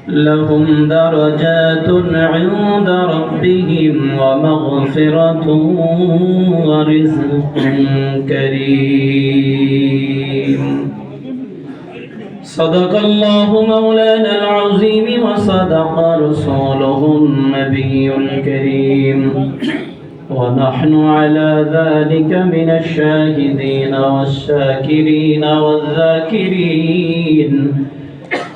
لهم درجات عند ربهم ومغفرة ورزق كريم. صدق الله مولانا العظيم وصدق رسوله النبي الكريم، ونحن على ذلك من الشاهدين والشاكرين والذاكرين،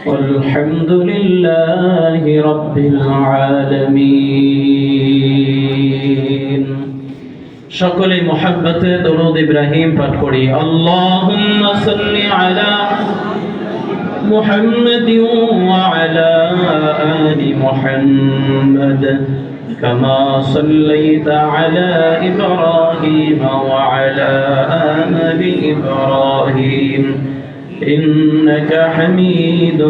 والحمد لله رب العالمين. সকলে মুহাব্বতে দরুদ ইব্রাহিম পাঠ করি। আল্লাহুম্মা সাল্লি আলা محمد وعلى آل محمد كما صليت على إبراهيم وعلى آل إبراهيم إنك حميد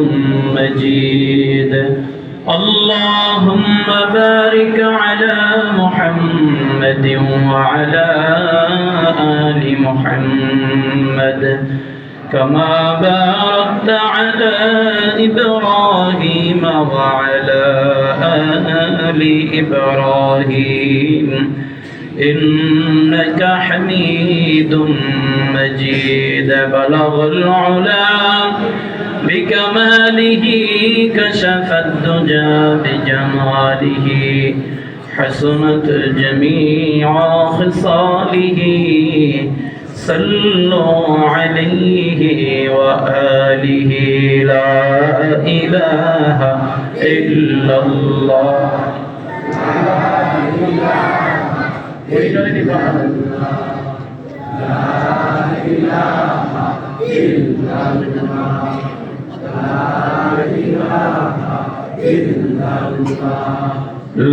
مجيد. اللهم بارك على محمد وعلى آل محمد كما باركت على إبراهيم وعلى آل إبراهيم إنك حميد مجيد. بلغ العلا بكماله كشف الدجى بجماله حسنت جميع خصاله صلوا عليه وآله لا إله إلا الله.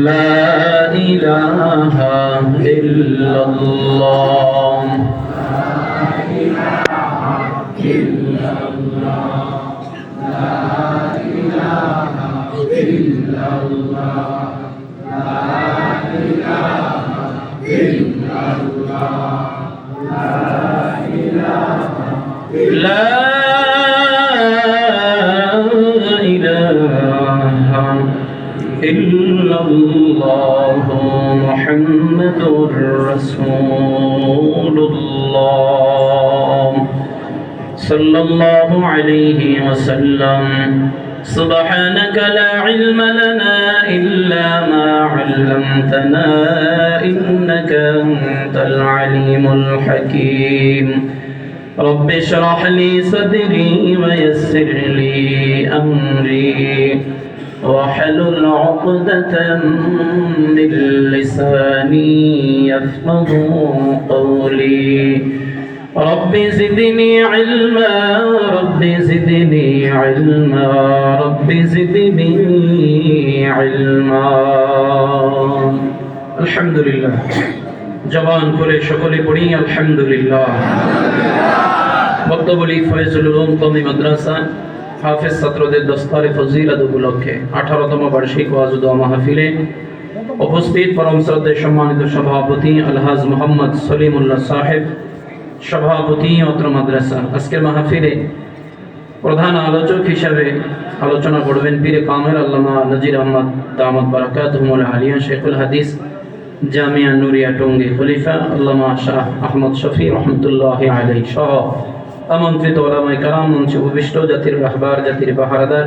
لا إله إلا الله. محمد رسول الله صلى الله عليه وسلم. سبحانك لا علم لنا إلا ما علمتنا إنك أنت العليم الحكيم. رب اشرح لي صدري ويسر لي أمري واحلل عقدة من لساني يفقهوا قولي. رب زدني علما رب زدني علما رب زدني علما. الحمد لله. জবান করে সকলে পড়ি আলহামদুলিল্লাহ। বক্তব্যলি ফয়জুল উলুম কওমি মাদ্রাসা হাফেজ ছাত্রদের দস্তারে ফজিলত উপলক্ষে 18তম বার্ষিক ওয়াজ ও দোয়া মাহফিলে উপস্থিত পরম শ্রদ্ধেয় সম্মানিত সভাপতি আলহাজ মোহাম্মদ সলিমুল্লাহ সাহেব, সভাপতি অত্র মাদ্রাসা। আজকের মাহফিলে প্রধান আলোচক হিসাবে আলোচনা করবেন পীরে কামেল আল্লামা নজির আহমদ দামাত বারাকাতুহুল আলিয়া শেখুল হাদিস জামিয়া নুরিয়া টঙ্গী খলিফা আল্লামা শাহ আহমদ শফি রহমতুল্লাহি আলাইহি সহ আমন্ত্রিত ওলামায়ে কেরাম, মঞ্চে উপবিষ্ট জাতির রাহবার, জাতির পাহারাদার,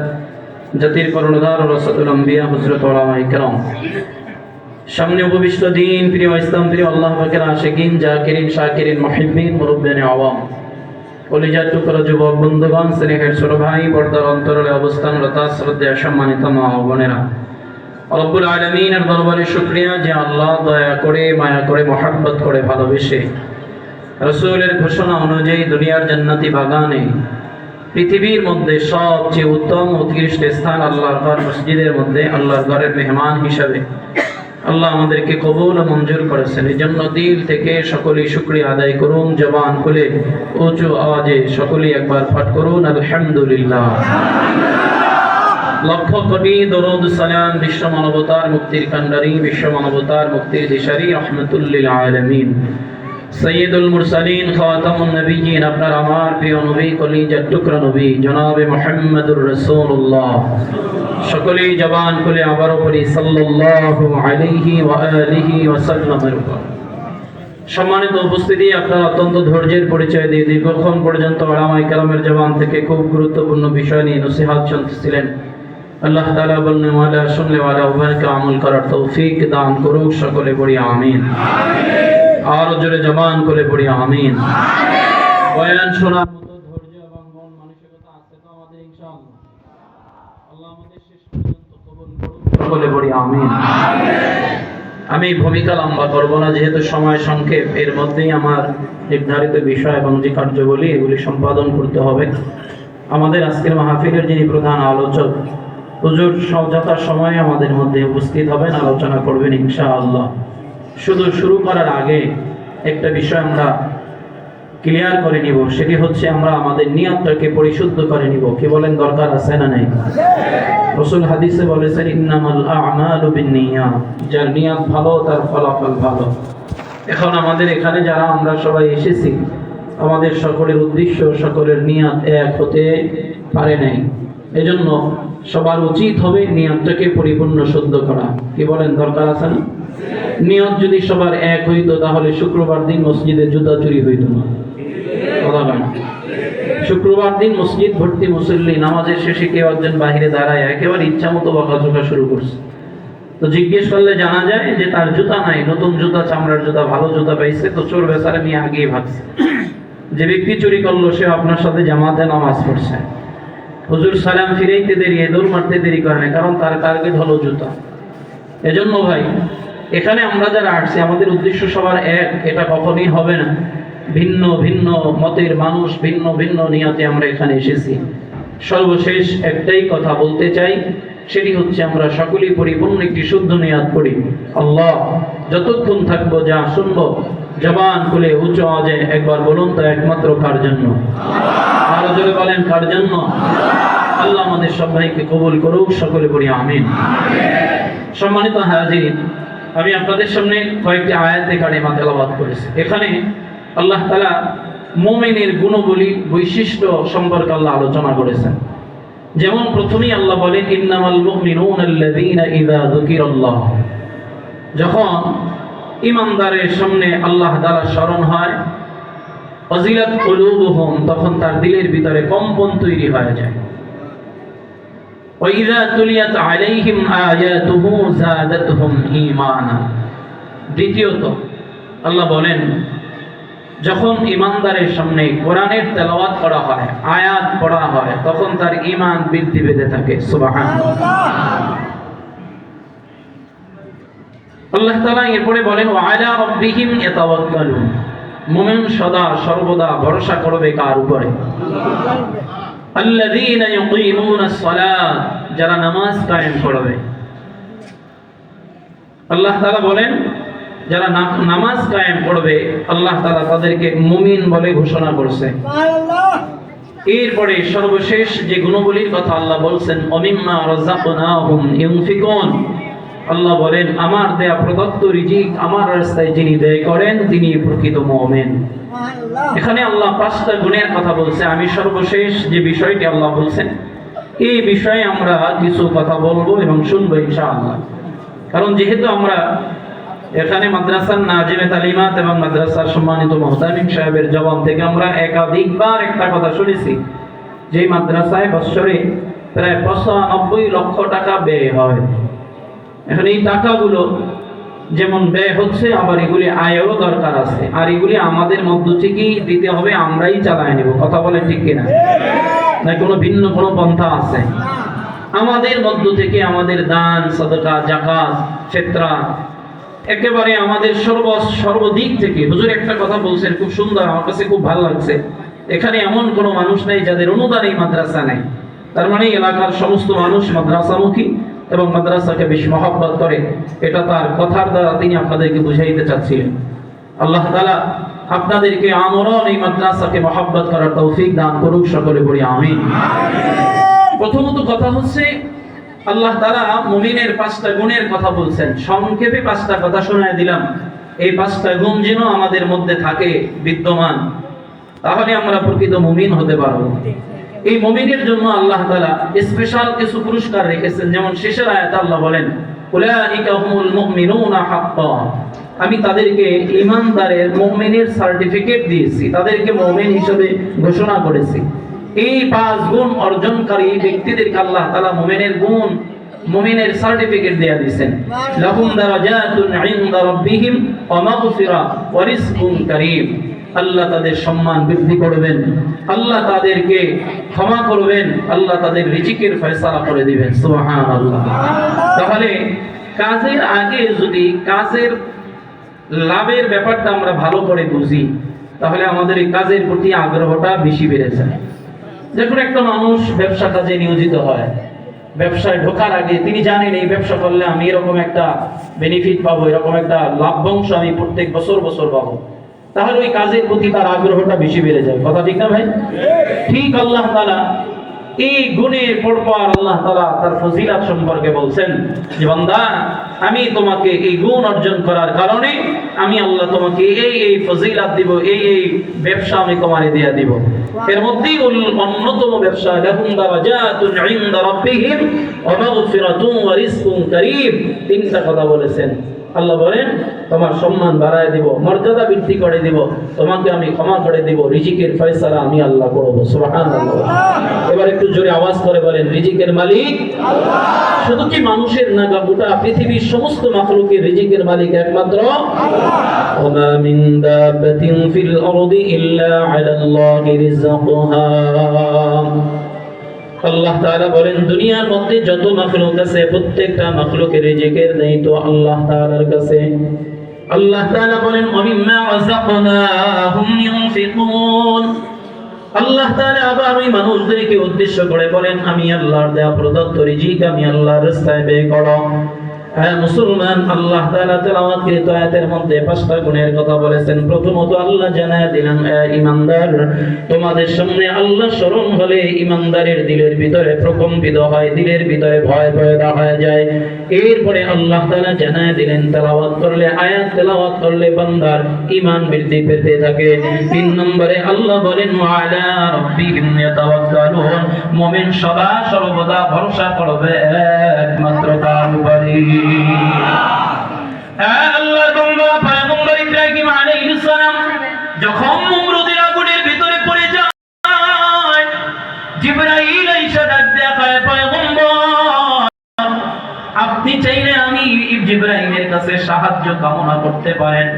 জাতির কর্ণধার রাসূলুল আম্বিয়া হযরত ওলামায়ে কেরাম, সামনে উপবিষ্ট দিন প্রিয় ইসলাম প্রিয় আল্লাহ পাকের আশিকিন, জাকিরিন, শাকিরিন, মুহিব্বিন, মুরব্বিয়ানে আওয়াম, কলিজার টুকরা যুবক বন্ধুগণ, স্নেহের ছোট ভাই, পর্দার অন্তরালে অবস্থানরত শ্রদ্ধেয় সম্মানিত মা ও বোনেরা, রব্বুল আলামিনের দরবারে শুকরিয়া যে আল্লাহ দয়া করে, মায়া করে, মহব্বত করে, ভালোবেসে রাসূলের ঘোষণা অনুযায়ী দুনিয়ার জান্নাতি বাগানে পৃথিবীর মধ্যে সবচেয়ে উত্তম উৎকৃষ্ট স্থান আল্লাহর ঘর মসজিদের মধ্যে আল্লাহর ঘরের মেহমান হিসাবে আল্লাহ আমাদেরকে কবুল ও মঞ্জুর করেছেন। এই জন্য দিল থেকে সকলেই শুকরিয়া আদায় করুন। জবান খুলে উঁচু আওয়াজে সকলেই একবার পাঠ করুন আলহামদুলিল্লাহ। লক্ষ কোটি দরুদ সালাম বিশ্ব মানবতার মুক্তির কান্ডারি, বিশ্ব মানবতার মুক্তির দিশারি, রহমাতুল লিল আলামিন সৈয়দুল মুরসালিন খাতামুন নবিয়্যিন আপনার আমার প্রিয় নবী কলিজার টুকরা নবী জনাবে মুহাম্মদুর রাসূলুল্লাহ সকলেই জবান খুলে আবারও পড়ি সাল্লাল্লাহু আলাইহি ওয়া আলিহি ওয়া সাল্লামের উপর। সম্মানিত উপস্থিতি, আপনারা অত্যন্ত ধৈর্যের পরিচয় দিয়ে দীর্ঘক্ষণ পর্যন্ত উলামায়ে কেরামের জবান থেকে খুব গুরুত্বপূর্ণ বিষয় নিয়ে নসিহত শুনতেছিলেন। আল্লাহ তাআলা বললেন ওয়ালা শুনলে ওয়ালা উভয়কে আমল করার তৌফিক দান করুক, সকলে পড়ি আমিন। আর জোরে জবান করে পড়ি আমিন। বয়ান শোনার মতো ধৈর্য এবং মন মানসিকতা আছে তো আমাদের ইনশাআল্লাহ। আল্লাহ আমাদের শেষ পর্যন্ত কবুল করুন, সকলে পড়ি আমিন। আমি ভূমিকা লম্বা করব না, যেহেতু সময় সংক্ষেপ। এর মধ্যেই আমার নির্ধারিত বিষয় এবং যে কার্যবলী এগুলি সম্পাদন করতে হবে। আমাদের আজকের মাহফিলের যিনি প্রধান আলোচক হুজুর যথা সময়ে আমাদের মধ্যে উপস্থিত হবেন, আলোচনা করবেন ইনশাআল্লাহ। শুধু শুরু করার আগে একটা বিষয় আমরা ক্লিয়ার করে নিব, সেটি হচ্ছে আমরা আমাদের নিয়তটাকে পরিশুদ্ধ করে নিব। কি বলেন, দরকার আছে না নাই? রাসূল হাদিসে বলেছেন ইন্নামাল আ'মালু বিন্নিয়াত, যার নিয়ত ভালো তার ফলাফল ভালো। এখন আমাদের এখানে যারা আমরা সবাই এসেছি, আমাদের সকলের উদ্দেশ্য সকলের নিয়ত এক হতে পারে নাই। এজন্য সবার উচিত হবে নিয়তটাকে পরিপূর্ণ শুদ্ধ করা। কি বলেন, দরকার আছে না? নিয়ত যদি সবার এক হইতো তাহলে শুক্রবার দিন মসজিদে জুতা চুরি হইতো না। কথা বলেন, শুক্রবার দিন মসজিদ ভর্তি মুসল্লি, নামাজের শেষে কেউ একজন বাহিরে দাঁড়ায় একেবারে ইচ্ছা মতো বকাঝকা শুরু করছে। তো জিজ্ঞেস করলে জানা যায় যে তার জুতা নাই, নতুন জুতা, চামড়ার জুতা, ভালো জুতা পাইছে। তো চোর বেচারা নিয়ে আগেই ভাগছে। যে ব্যক্তি চুরি করলো সে আপনার সাথে জামাতে নামাজ পড়ছে, হুজুর সালাম ফিরাইতে দেরি, দৌড় মারতে দেরি করে না, কারণ তার টার্গেট হলো জুতা। এজন্য ভাই, এখানে আমরা যারা আসছি আমাদের উদ্দেশ্য সবার এক, এটা কখনোই হবে না। ভিন্ন ভিন্ন মতের মানুষ, ভিন্ন ভিন্ন নিয়তে আমরা এখানে এসেছি। সর্বশেষ একটাই কথা বলতে চাই, সেটি হচ্ছে আমরা সকলেই পরিপূর্ণ একটি শুদ্ধ নিয়ত করি। আল্লাহ, যতক্ষণ থাকবো যা শুনবো জবান খুলে উচ্চ আওয়াজে একবার বলুন তো একমাত্র কার জন্য? আরো জোরে বলেন, কার জন্য? আল্লাহ আমাদের সবাইকে কবুল করুক, সকলে পড়ি আমিন। সম্মানিত হাজির, আমি আপনাদের সামনে কয়েকটি আয়াতে কারিমা তেলাওয়াত করেছি। এখানে আল্লাহ তাআলা মুমিনের গুণগুলি, বৈশিষ্ট্য সম্পর্কে আল্লাহ আলোচনা করেছেন। যেমন প্রথমেই আল্লাহ বলেন ইন্নামাল মুমিনুনা আল্লাযীনা ইযা যুকিরাল্লাহ, যখন ঈমানদারের সামনে আল্লাহ তাআলা স্মরণ হয়, ওয়াজিলাত কুলুবুহুম, তখন তার দিলের ভিতরে কম্পন তৈরি হয়ে যায়। ওয়া ইযা তুলিয়াত আলাইহিম আয়াতুহু যাদাতহুম ঈমানা। দ্বিতীয়ত আল্লাহ বলেন যখন ঈমানদারের সামনে কোরআনের তেলাওয়াত করা হয়, আয়াত পড়া হয়, তখন তার ঈমান বৃদ্ধি পেতে থাকে। সুবহানাল্লাহ। আল্লাহ তাআলা এরপরে বলেন ওয়া আলা রাব্বিহিম ইয়াতাওয়াক্কালুন, মুমিন সদা সর্বদা ভরসা করবে কার উপরে? আল্লাযীনা ইউকিমুনাস সালাত, যারা নামাজ কায়েম করবে। আল্লাহ তাআলা বলেন যারা নামাজ কায়েম করবে আল্লাহ তাআলা তাদেরকে মুমিন বলে ঘোষণা করছে। এরপরে সর্বশেষ যে গুণগুলির কথা আল্লাহ বলছেন ওমিম্মা রাযাকনাহুম ইউনফিকুন, আল্লাহ বলেন আমার দেয়া প্রদত্ত রিজিক আমার রাস্তায় যিনি ব্যয় করেন তিনি প্রকৃত মুমিন। এখানে আল্লাহ 5টা গুণের কথা বলছে। আমি সর্বশেষ যে বিষয়টি আল্লাহ বলছেন এই বিষয়ে আমরা কিছু কথা বলবো এবং শুনবো ইনশাআল্লাহ। কারণ যেহেতু আমরা এখানে মাদ্রাসার নাজিমে তালিমাত এবং মাদ্রাসার সম্মানিত মুহতামিম সাহেবের জবান থেকে আমরা একাধিকবার একটা কথা শুনেছি যে মাদ্রাসায় বছরে প্রায় 95 লক্ষ টাকা ব্যয় হয়। এখন এই টাকাগুলো যেমন ব্যয় হচ্ছে, আবার এগুলি আয়েরও দরকার আছে, আর এগুলি আমাদের মধ্য থেকেই দিতে হবে, আমরাই চালায় নেব। কথা বলেন ঠিক কিনা? না কোনো ভিন্ন কোনো পন্থা আছে? আমাদের মধ্য থেকে আমাদের দান, সাদকা, যাকাত, ফিতরা, একেবারে আমাদের সর্বদিক থেকে। হুজুর একটা কথা বলছেন খুব সুন্দর, আমার কাছে খুব ভালো লাগছে। এখানে এমন কোনো মানুষ নেই যাদের অনুদান এই মাদ্রাসা নেই। তার মানে এলাকার সমস্ত মানুষ মাদ্রাসামুখী এবং মাদ্রাসাকে বেশি মহব্বত করে, এটা তার কথার দ্বারা তিনি আপনাদেরকে বুঝাইতে চাচ্ছিলেন। আল্লাহ তাআলা আপনাদেরকে আমরণ এই মাদ্রাসাকে মহব্বত করার তৌফিক দান করুক, সকলে বলি আমিন। প্রথমত কথা হচ্ছে আল্লাহ তাআলা মুমিনের 5টা গুণের কথা বলছেন। সংক্ষেপে 5টা কথা শোনায় দিলাম, এই 5টা গুণ যেন আমাদের মধ্যে থাকে বিদ্যমান, তাহলে আমরা প্রকৃত মুমিন হতে পারবো। এই মুমিনের জন্য আল্লাহ তাআলা স্পেশাল কিছু পুরস্কার রেখেছেন। যেমন শেষের আয়াতে আল্লাহ বলেন, উলাইকা হুমুল মুমিনুনা হাক্কান, আমি তাদেরকে ঈমানদারের মুমিনের সার্টিফিকেট দিয়েছি, তাদেরকে মুমিন হিসেবে ঘোষণা করেছি। এই 5 গুণ অর্জনকারী ব্যক্তিদেরকে আল্লাহ তাআলা মুমিনের সার্টিফিকেট দেয়া দিবেন। লাহুম দারাজাতুন ইনদা রাব্বিহিম ওয়া মাগফিরা ওয়া রিজকুন কারীম, আল্লাহ তাদের সম্মান বৃদ্ধি করবেন, আল্লাহ তাদেরকে ক্ষমা করবেন, আল্লাহ তাদের রিজিকের ফয়সালা করে দিবেন। সুবহানাল্লাহ। তাহলে কাজের আগে যদি কাজের লাভের ব্যাপারটা আমরা ভালো করে বুঝি, তাহলে আমাদের এই কাজের প্রতি আগ্রহটা বেশি বেড়ে যায়। যখন একটা মানুষ ব্যবসা কাজে নিয়োজিত হয়, ব্যবসায় ঢোকার আগে তিনি জানেন এই ব্যবসা করলে আমি এরকম একটা বেনিফিট পাবো, এরকম একটা লাভ্যাংশ আমি প্রত্যেক বছর পাবো, তাহলে ওই কাজের প্রতি তার আগ্রহটা বেশি বেড়ে যায়। কথা ঠিক না ভাই? ঠিক আল্লাহ তাআলা এই গুণের পরপর আল্লাহ তাআলা তার ফজিলত সম্পর্কে বলছেন যে বান্দা, আমি তোমাকে এই গুণ অর্জন করার কারণে আমি আল্লাহ তোমাকে এই ফজিলত দিব, এই ব্যবসা আমি তোমারে দিয়ে দিব। এর মধ্যেই অন্যতম ব্যবসা লাহুম দারাজাতুন ইনদা রাব্বিহিম ওয়া মাগফিরাতুন ওয়া রিজকুন কারীম। 3টা কথা বলেছেন। আল্লাহ বলেন তোমার সম্মান বাড়ায় দিব, মর্যাদা বৃদ্ধি করে দিব, তোমাকে আমি ক্ষমা করে দিব, রিজিকের ফয়সালা আমি আল্লাহ করব। সুবহানাল্লাহ। এবার একটু জোরে আওয়াজ করে বলেন, রিজিকের মালিক আল্লাহ। শুধু কি মানুষের না, গোটা পৃথিবীর সমস্ত মাখলুকের রিজিকের মালিক একমাত্র আল্লাহ। ওয়া মিন দাব্বাতিন ফিল আরদি ইল্লা আলাল্লাহি রিজকুহা। আল্লাহ তাআলা বলেন দুনিয়ার মধ্যে যত মাখলুক আছে প্রত্যেকটা মাখলুকের রিজিকের দায়িত্ব আল্লাহ তাআলার কাছে। আল্লাহ তাআলা বলেন ওয়া মিম্মা রাযাকনাহুম ইউনফিকুন। আল্লাহ তাআলা আবার ওই মানুষদেরকে উদ্দেশ্য করে বলেন আমি আল্লাহর দেয়া প্রদত্ত রিজিক আমি আল্লাহর রাস্তায় ব্যয় করো। হ্যাঁ মুসলমান, আল্লাহ তাআলা তেলাওয়াতকৃত আয়াতের মধ্যে 5টা গুণের কথা বলেছেন। প্রথমত আল্লাহ জানায় দিলেন ঈমানদার, তোমাদের সামনে আল্লাহ স্মরণ হলে ঈমানদারের দিলের ভিতরে প্রকম্পিত হয়, দিলের ভিতরে ভয় পয়দা হয়ে যায়। এরপরে আল্লাহ তাআলা জানায় দিলেন তেলাওয়াত করলে, আয়াত তেলাওয়াত করলে বান্দার ঈমান বৃদ্ধি পেতে থাকে। 3 নম্বরে আল্লাহ বলেন ওয়া আলা রাব্বিহিম ইয়াতাওয়াক্কালুন, মুমিন সদা সর্বদা ভরসা করবে একমাত্র তার উপরে। আল্লাহর বান্দা পয়গম্বর ইব্রাহিম আলাইহিস সালাম যখন নমরুদের আগুনের ভিতরে পড়ে যায়, জিবরাইল এসে ডাক দেয়া কয় পয়গম্বর আপনি চাইলে আমি জিবরাইলের কাছে সাহায্য কামনা করতে পারেন।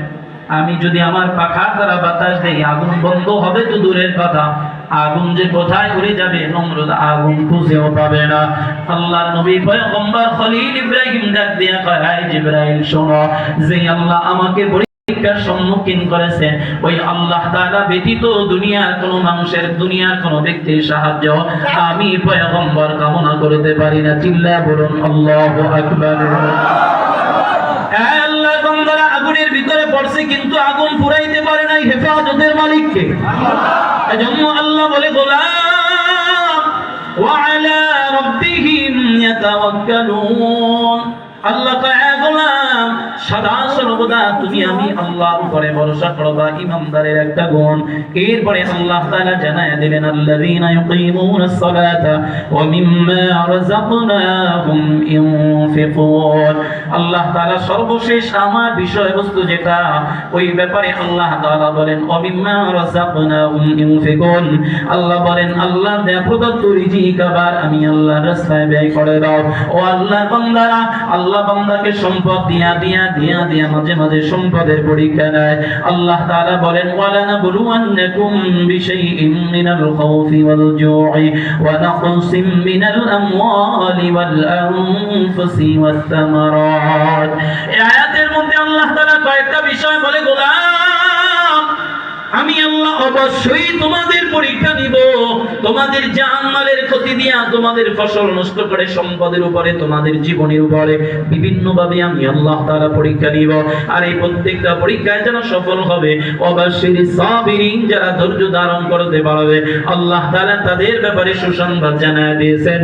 আমি যদি আমার পাখা দ্বারা বাতাস দেই আগুন বন্ধ হবে তো দূরের কথা, আগুন যে কোথায় উড়ে যাবে নমরুদ আগুন খুঁজেও পাবে না। আল্লাহর নবী পয়গম্বর খলিল ইব্রাহিম ডাক দিয়া কয় হে জিবরাইল শোনো, যে আল্লাহ আমাকে পরীক্ষার সম্মুখীন করেছে ওই আল্লাহ তাআলা ব্যতীত দুনিয়ার কোনো মানুষের, দুনিয়ার কোনো ব্যক্তির সাহায্য আমি পয়গম্বর কামনা করতে পারি না। চিল্লায়া বলুন আল্লাহু আকবার। আল্লাহ বান্দারা আগুনের ভিতরে পড়ছে কিন্তু আগুন পুরাইতে পারে নাই, হেফাজতের মালিককে আল্লাহ। এজন্য আল্লাহ বলে গোলাম ওয়া আলা রাব্বিহিম ইয়াতাওয়াক্কালুন, আল্লাহ কয় গোলাম সদা সর্বদা তুমি আমি আল্লাহর উপরে ভরসা করবা, ঈমানদারের একটা গুণ। এরপরে আল্লাহ তাআলা জানায় দিলেন আল্লাযীনা ইউকিমুনাস সালাতা ওয়া মিম্মা রাযাকনাহুম ইউনফিকুন। আল্লাহ তাআলা সর্বশেষ আমার বিষয়বস্তু যেটা, ওই ব্যাপারে আল্লাহ তাআলা বলেন ওয়া মিম্মা রাযাকনাহুম ইউনফিকুন। আল্লাহ বলেন আল্লাহর দেয়া প্রদত্ত রিজিক আবার আমি আল্লাহর রাস্তায় ব্যয় করে দাও। ও আল্লাহর বান্দারা, আল্লাহ বান্দাকে সম্পদ দিয়া মাঝে মাঝে সম্পদের পরীক্ষা নেয়। আল্লাহ তাআলা বলেন ওয়ালানাবলুওয়ান্নাকুম বিশাইইন মিনাল খাউফি ওয়াল জু'i ওয়া নাকসিম মিনাল আমওয়ালি ওয়াল আনফুসি ওয়াত তামারাত। এই আয়াতের মধ্যে আল্লাহ তাআলা কয়েকটা বিষয় বলে গোলাম আমি আল্লাহ অবশ্যই তোমাদের পরীক্ষা নিব, তোমাদের জানমালের ক্ষতি দিয়া, তোমাদের ফসল নষ্ট করে, সম্পদের উপরে, তোমাদের জীবনের উপরে বিভিন্ন ভাবে আমি আল্লাহ তাআলা পরীক্ষা নিব। আর এই প্রত্যেকটা পরীক্ষায় যারা সফল হবে, অবশ্যই সাবিরিন, যারা ধৈর্য ধারণ করতে পারবে, আল্লাহ তাআলা তাদের ব্যাপারে সুসংবাদ জানায় দিয়েছেন।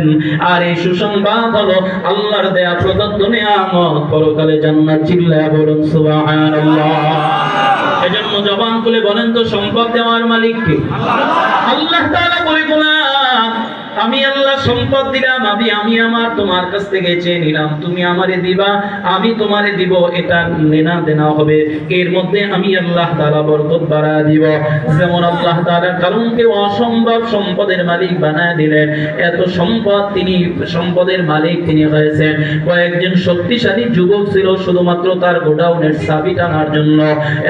আর এই সুসংবাদ হলো আল্লাহর দেয়া প্রদত্ত নিয়ামত, পরকালে জান্নাত। চিল্লায়া বলুন সুবহানাল্লাহ। এজন্য জবান খুলে বলেন তো, সম্পদ দেওয়ার মালিক কে? আল্লাহ তাআলা বলে, গোলাম আমি আল্লাহ সম্পদ দিলাম, আমি আমার তোমার কাছ থেকে চেয়ে নিলাম, তুমি আমারে দিবা, আমি তোমারে দিব, এটা লেনা দেনা হবে, এর মধ্যে আমি আল্লাহ তাআলা বরকত বাড়ায় দিব। যেমন আল্লাহ তাআলা কারণকে অসম্ভব সম্পদের মালিক বানায় দিলেন, এত সম্পদ, তিনি সম্পদের মালিক তিনি হয়েছেন। কয়েকজন শক্তিশালী যুবক ছিল শুধুমাত্র তার গোডাউনের চাবি টানার জন্য,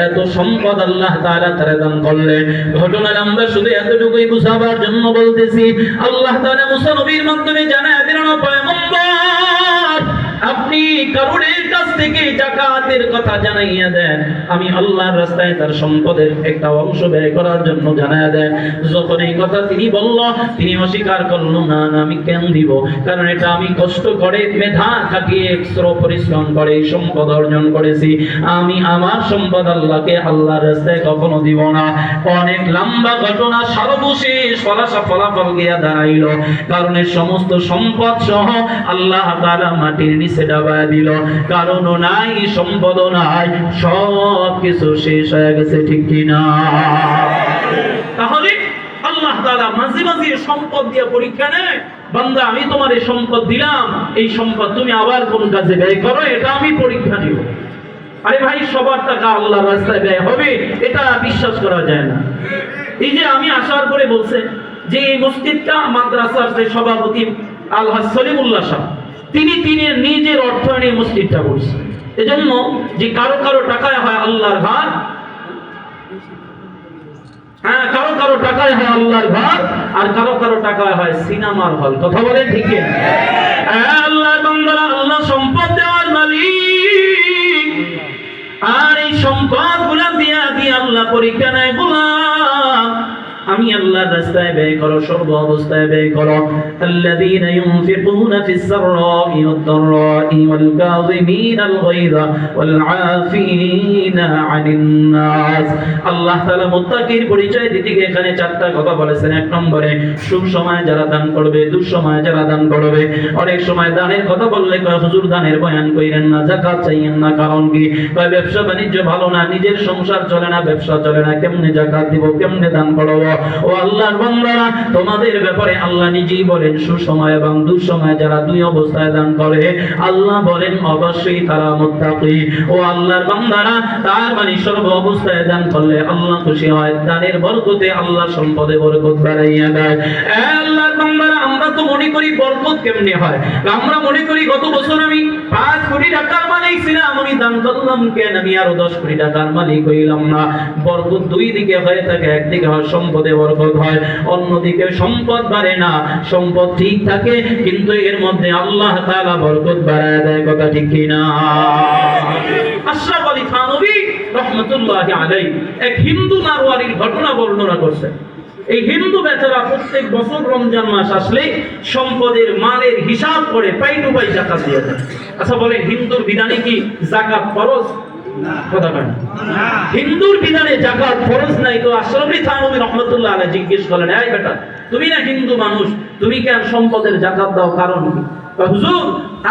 এত সম্পদ আল্লাহ তাআলা তারে দান করলেন। ঘটনা আমরা শুধু এতটুকুই বুঝাবার জন্য বলতেছি। আল্লাহ তাআলা মুসা নবীর মাধ্যমে জানায় দিলেন, পয়গম্বর আপনি কারুরের কাছ থেকে যাকাতের কথা জানাইয়া দেন, আমি আল্লাহর রাস্তায় তার সম্পদের একটা অংশ ব্যয় করার জন্য জানাইয়া দেন। যখন এই কথা তিনি বলল, তিনি অস্বীকার করল, না না আমি কেন দিব, কারণ এটা আমি কষ্ট করে, মেধা খাটিয়ে, শ্রম পরিশ্রম করে এই সম্পদ অর্জন করেছি, আমি আমার সম্পদ আল্লাহকে, আল্লাহর রাস্তায় কখনো দিব না। অনেক লম্বা ঘটনা, সর্বশেষ ফলাফল গিয়া দাঁড়াইল, কারণ এই সমস্ত সম্পদ সহ আল্লাহ তাআলা মাটির নিচে ডাবায় দিল, কারণও নাই, সম্পদও নাই, সব কিছু শেষ হয়ে গেছে, ঠিক কিনা? তাহলে আল্লাহ তাআলা মাঝে মাঝে সম্পদ দিয়ে পরীক্ষা নেয়, বান্দা আমি তোমার এই সম্পদ দিলাম, এই সম্পদ তুমি আবার কোন কাজে ব্যয় করো, এটা আমি পরীক্ষা নিব। আরে ভাই, সবার টাকা আল্লাহর রাস্তায় ব্যয় হবে, এটা বিশ্বাস করা যায় না। এই যে আমি আসার পরে বলছে যে এই মসজিদটা, মাদ্রাসার যে সভাপতি আলহাজ সলিমুল্লাহ সাহেব, তিনি নিজের অর্থায়নে মসজিদটা করছেন। এজন্য যে কারো কারো টাকায় হয় আল্লাহর ঘর, হ্যাঁ, কারো কারো টাকায় হয় আল্লাহর ঘর, আর কারো কারো টাকায় হয় সিনেমার হল। কথা বলেন ঠিক না? আল্লাহর বান্দারা, আল্লাহ সম্পদ দেওয়ার মালিক, আর এই সম্পদ গুলা দিয়া আল্লাহ পরীক্ষা নেয়, গোলাম আমি আল্লাহর রাস্তায় ব্যয় করো, সর্ব অবস্থায় ব্যয় করো। আল্লাযীনা ইউনফিকুনা ফিস সাররাই ওয়াদ দাররাই ওয়াল কাযিমিনাল গায়যা ওয়াল আফিনা আনিন নাস। আল্লাহ তাআলা মুত্তাকির পরিচয় দিতে গিয়ে এখানে চারটা কথা বলেছেন। এক নম্বরে সুখ সময় যারা দান করবে, দুঃসময় যারা দান করবে। অনেক সময় দানের কথা বললে কয় হুজুর দানের বয়ান কইরেন না, যাকাত চাইয়েন না, কারণ কি? কয় ব্যবসা বাণিজ্য ভালো না, নিজের সংসার চলে না, ব্যবসা চলে না, কেমনে যাকাত দিব, কেমনে দান করব? ও আল্লাহর বান্দারা, তোমাদের ব্যাপারে আল্লাহ নিজেই বলেন, সুসময় এবং দুঃসময় যারা দুই অবস্থায় দান করে, আল্লাহ বলেন অবশ্যই তারা মুত্তাকি। ও আল্লাহর বান্দারা, তার মানে সর্ব অবস্থায় দান করলে আল্লাহ খুশি হয়, দানের বরকতে আল্লাহ সম্পদে বরকত বাড়াইয়া দেয়। আল্লাহর বান্দারা, আমরা তো মনে করি বরকত কেমনে হয়, আমরা মনে করি গত বছর আমি 5 কোটি টাকার মালিক ছিলাম, আমি দান করলাম কেন, আমি আরো 10 কোটি টাকার মালিক হইলাম না। বরকত দুই দিকে হয়ে থাকে, একদিকে হয় সম্পদে বরকত হয়, অন্যদিকে সম্পদ বাড়ে না। সম্পদ ঠিক থাকে, কিন্তু এর মধ্যে আল্লাহ তাআলা বরকত বাড়ায় দেয়। কথা ঠিক কি না? আশরাফ আলী থানভী রাহমাতুল্লাহি আলাইহি এক হিন্দু নারওয়ারির ঘটনা বর্ণনা করছেন। এই হিন্দু বেচারা প্রত্যেক বছর রমজান মাস আসলে সম্পদের মালের হিসাব করে পাই টু পাই যাকাত দিয়ে দেয়। আচ্ছা বলেন, হিন্দুর বিধানে কি যাকাত ফরজ? কথা বলেন, হিন্দুর বিধানে যাকাত ফরজ নাই। তো আশরাফ আলী থানভী রাহমাতুল্লাহ আলাইহি জিজ্ঞেস করলেন, এই বেটা, তুমি না হিন্দু মানুষ, তুমি কেন সম্পদের যাকাত দাও, কারণ কি? হুজুর,